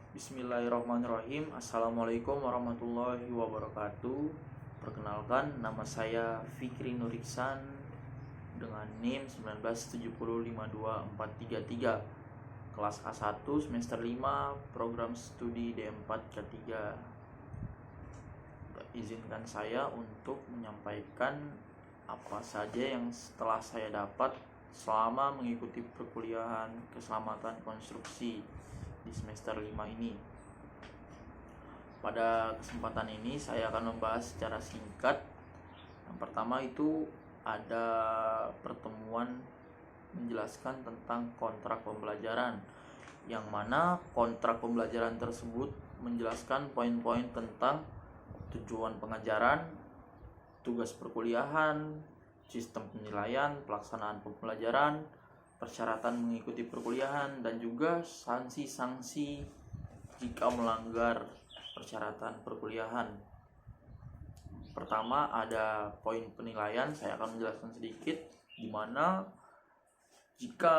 Bismillahirrahmanirrahim. Assalamualaikum warahmatullahi wabarakatuh. Perkenalkan, nama saya Fikri Nuriksan dengan NIM 197052433, kelas A1 semester 5, program studi D4 K3. Izinkan saya untuk menyampaikan apa saja yang telah saya dapat selama mengikuti perkuliahan keselamatan konstruksi di semester 5 ini. Pada kesempatan ini saya akan membahas secara singkat. Yang pertama itu ada pertemuan menjelaskan tentang kontrak pembelajaran, yang mana kontrak pembelajaran tersebut menjelaskan poin-poin tentang tujuan pengajaran, tugas perkuliahan, sistem penilaian, pelaksanaan pembelajaran, persyaratan mengikuti perkuliahan, dan juga sanksi-sanksi jika melanggar persyaratan perkuliahan. Pertama ada poin penilaian, saya akan menjelaskan sedikit, di mana jika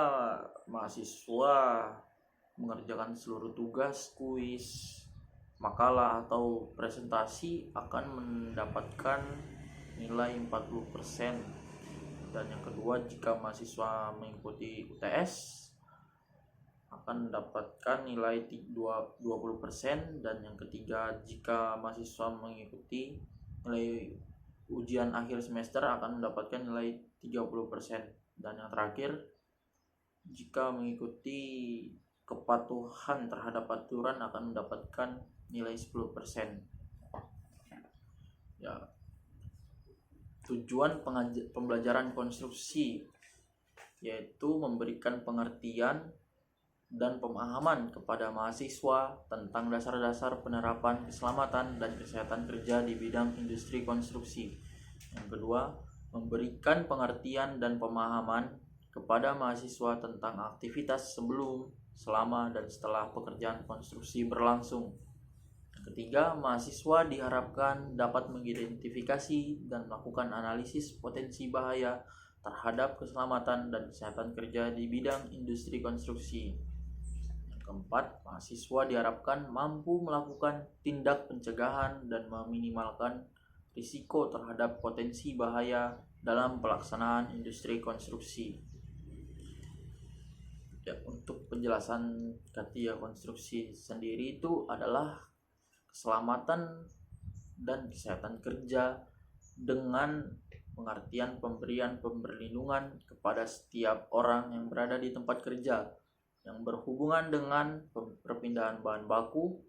mahasiswa mengerjakan seluruh tugas, kuis, makalah atau presentasi akan mendapatkan nilai 40%. Dan yang kedua, jika mahasiswa mengikuti UTS akan mendapatkan nilai 20%. Dan yang ketiga, jika mahasiswa mengikuti nilai ujian akhir semester akan mendapatkan nilai 30%. Dan yang terakhir, jika mengikuti kepatuhan terhadap aturan akan mendapatkan nilai 10%. Ya, tujuan pembelajaran konstruksi yaitu memberikan pengertian dan pemahaman kepada mahasiswa tentang dasar-dasar penerapan keselamatan dan kesehatan kerja di bidang industri konstruksi. Yang kedua, memberikan pengertian dan pemahaman kepada mahasiswa tentang aktivitas sebelum, selama, dan setelah pekerjaan konstruksi berlangsung. Ketiga, mahasiswa diharapkan dapat mengidentifikasi dan melakukan analisis potensi bahaya terhadap keselamatan dan kesehatan kerja di bidang industri konstruksi. Yang keempat, mahasiswa diharapkan mampu melakukan tindak pencegahan dan meminimalkan risiko terhadap potensi bahaya dalam pelaksanaan industri konstruksi. Ya, untuk penjelasan katia konstruksi sendiri itu adalah keselamatan dan kesehatan kerja dengan pengertian pemberian perlindungan kepada setiap orang yang berada di tempat kerja yang berhubungan dengan perpindahan bahan baku,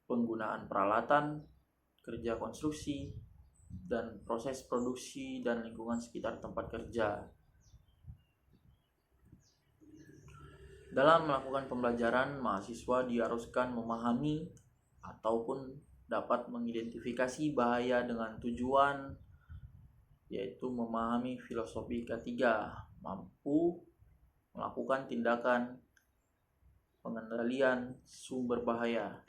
penggunaan peralatan, kerja konstruksi, dan proses produksi dan lingkungan sekitar tempat kerja. Dalam melakukan pembelajaran, mahasiswa diharuskan memahami ataupun dapat mengidentifikasi bahaya dengan tujuan, yaitu memahami filosofi K3, mampu melakukan tindakan pengendalian sumber bahaya,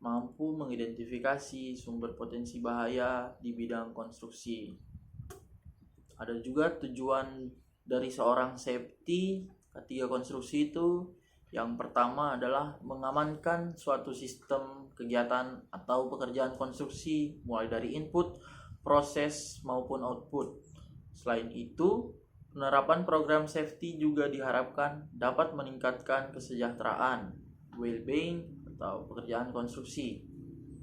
mampu mengidentifikasi sumber potensi bahaya di bidang konstruksi. Ada juga tujuan dari seorang safety K3 konstruksi itu. Yang pertama adalah mengamankan suatu sistem kegiatan atau pekerjaan konstruksi mulai dari input, proses maupun output. Selain itu, penerapan program safety juga diharapkan dapat meningkatkan kesejahteraan, well-being atau pekerjaan konstruksi.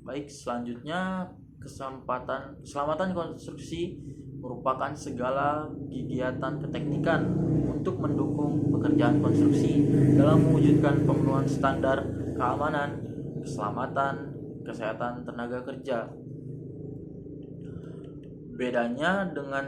Baik, selanjutnya keselamatan konstruksi merupakan segala kegiatan keteknikan untuk mendukung pekerjaan konstruksi dalam mewujudkan pemenuhan standar keamanan, keselamatan, kesehatan tenaga kerja. Bedanya dengan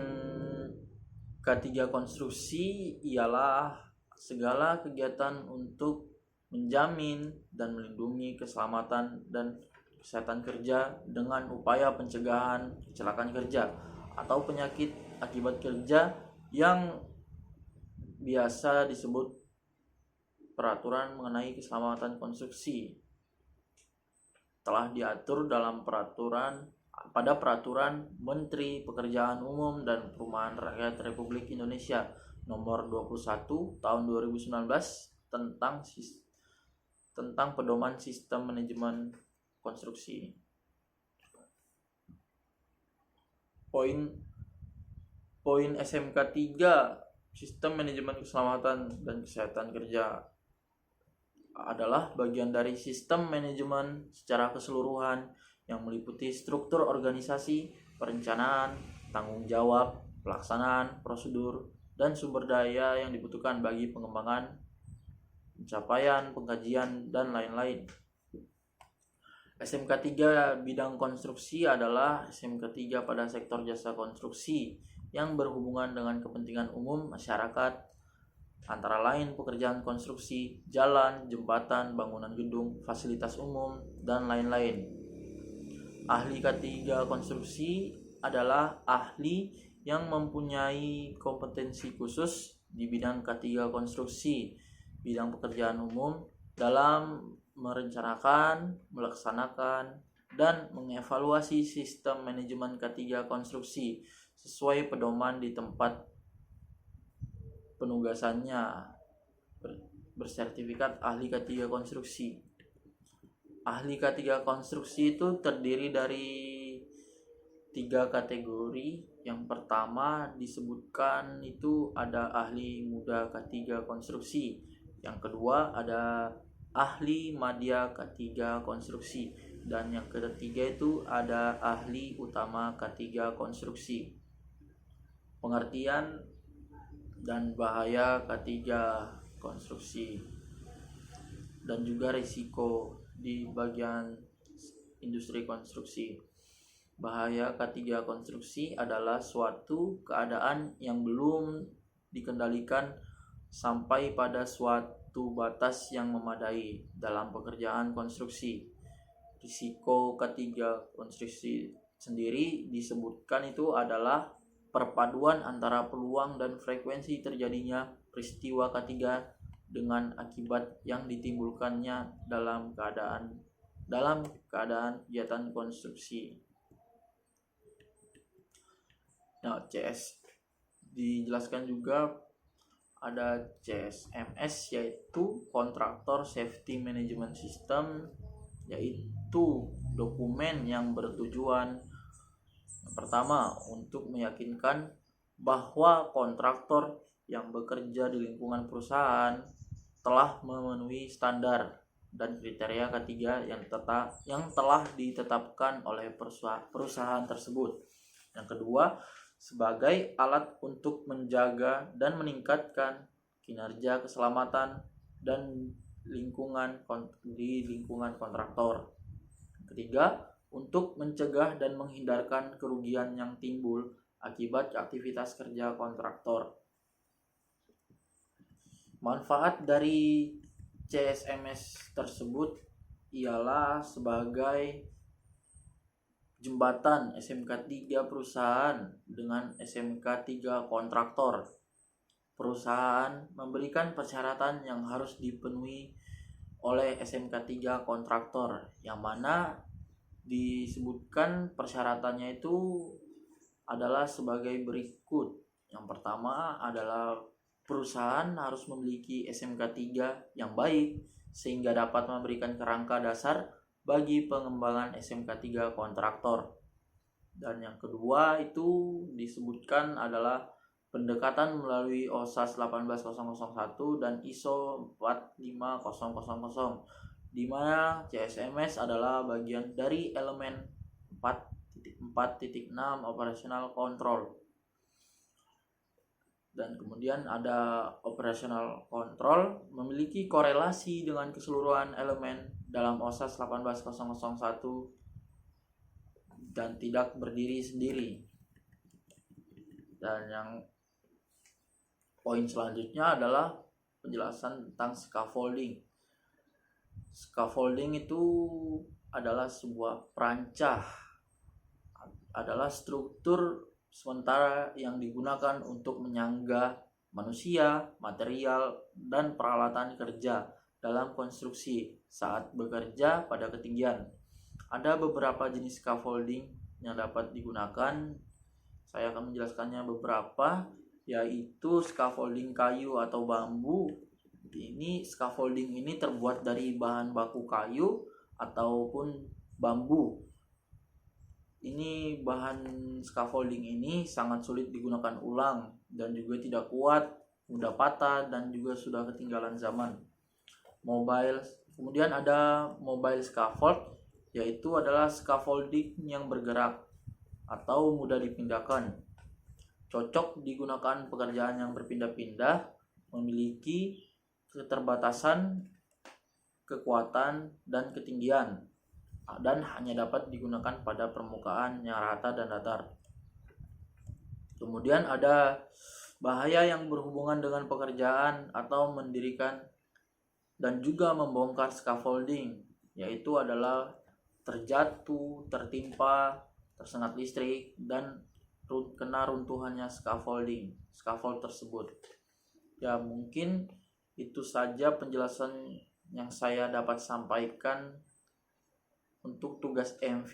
K3 konstruksi ialah segala kegiatan untuk menjamin dan melindungi keselamatan dan kesehatan kerja dengan upaya pencegahan kecelakaan kerja atau penyakit akibat kerja yang biasa disebut peraturan mengenai keselamatan konstruksi. Telah diatur dalam peraturan Menteri Pekerjaan Umum dan Perumahan Rakyat Republik Indonesia nomor 21 tahun 2019 tentang tentang pedoman sistem manajemen konstruksi. Poin SMK 3 Sistem Manajemen Keselamatan dan Kesehatan Kerja adalah bagian dari sistem manajemen secara keseluruhan yang meliputi struktur organisasi, perencanaan, tanggung jawab, pelaksanaan, prosedur, dan sumber daya yang dibutuhkan bagi pengembangan, pencapaian, pengkajian, dan lain-lain. SMK 3 bidang konstruksi adalah SMK 3 pada sektor jasa konstruksi yang berhubungan dengan kepentingan umum masyarakat, antara lain pekerjaan konstruksi, jalan, jembatan, bangunan gedung, fasilitas umum, dan lain-lain. Ahli K3 konstruksi adalah ahli yang mempunyai kompetensi khusus di bidang K3 konstruksi, bidang pekerjaan umum dalam merencanakan, melaksanakan, dan mengevaluasi sistem manajemen K3 konstruksi sesuai pedoman di tempat penugasannya, bersertifikat ahli K3 konstruksi. Ahli K3 konstruksi itu terdiri dari 3 kategori. Yang pertama disebutkan itu ada ahli muda K3 konstruksi. Yang kedua ada ahli madya K3 konstruksi. Dan yang ketiga itu ada ahli utama K3 konstruksi. Pengertian dan bahaya K3 konstruksi dan juga risiko di bagian industri konstruksi. Bahaya K3 konstruksi adalah suatu keadaan yang belum dikendalikan sampai pada suatu batas yang memadai dalam pekerjaan konstruksi. Risiko K3 konstruksi sendiri disebutkan itu adalah perpaduan antara peluang dan frekuensi terjadinya peristiwa K3 dengan akibat yang ditimbulkannya dalam keadaan kegiatan konstruksi. Nah, CS dijelaskan juga ada CSMS, yaitu Contractor Safety Management System, yaitu dokumen yang bertujuan pertama untuk meyakinkan bahwa kontraktor yang bekerja di lingkungan perusahaan telah memenuhi standar dan kriteria K3 yang telah ditetapkan oleh perusahaan tersebut. Yang kedua, sebagai alat untuk menjaga dan meningkatkan kinerja keselamatan dan lingkungan kontraktor. Ketiga, untuk mencegah dan menghindarkan kerugian yang timbul akibat aktivitas kerja kontraktor. Manfaat dari CSMS tersebut ialah sebagai jembatan SMK 3 perusahaan dengan SMK 3 kontraktor. Perusahaan memberikan persyaratan yang harus dipenuhi oleh SMK 3 kontraktor, yang mana disebutkan persyaratannya itu adalah sebagai berikut. Yang pertama adalah perusahaan harus memiliki SMK 3 yang baik sehingga dapat memberikan kerangka dasar bagi pengembangan SMK 3 kontraktor. Dan yang kedua itu disebutkan adalah pendekatan melalui OSAS 18001 dan ISO 45000, di mana CSMS adalah bagian dari elemen 4.4.6 operational control. Dan kemudian ada operational control memiliki korelasi dengan keseluruhan elemen dalam OSAS 18001 dan tidak berdiri sendiri. Dan yang poin selanjutnya adalah penjelasan tentang scaffolding. Scaffolding itu adalah sebuah perancah, adalah struktur sementara yang digunakan untuk menyangga manusia, material, dan peralatan kerja dalam konstruksi saat bekerja pada ketinggian. Ada beberapa jenis scaffolding yang dapat digunakan. Saya akan menjelaskannya beberapa, yaitu scaffolding kayu atau bambu, Ini scaffolding ini terbuat dari bahan baku kayu ataupun bambu. Ini bahan scaffolding ini sangat sulit digunakan ulang dan juga tidak kuat, mudah patah dan juga sudah ketinggalan zaman. Kemudian ada mobile scaffold, yaitu adalah scaffolding yang bergerak atau mudah dipindahkan. Cocok digunakan pekerjaan yang berpindah-pindah, memiliki keterbatasan kekuatan dan ketinggian, dan hanya dapat digunakan pada permukaan yang rata dan datar. Kemudian ada bahaya yang berhubungan dengan pekerjaan atau mendirikan dan juga membongkar scaffolding, yaitu adalah terjatuh, tertimpa, tersengat listrik, dan kena runtuhannya scaffold tersebut. Ya, mungkin itu saja penjelasan yang saya dapat sampaikan untuk tugas MV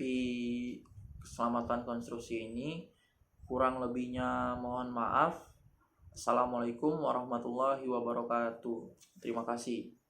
keselamatan konstruksi ini. Kurang lebihnya mohon maaf. Assalamualaikum warahmatullahi wabarakatuh. Terima kasih.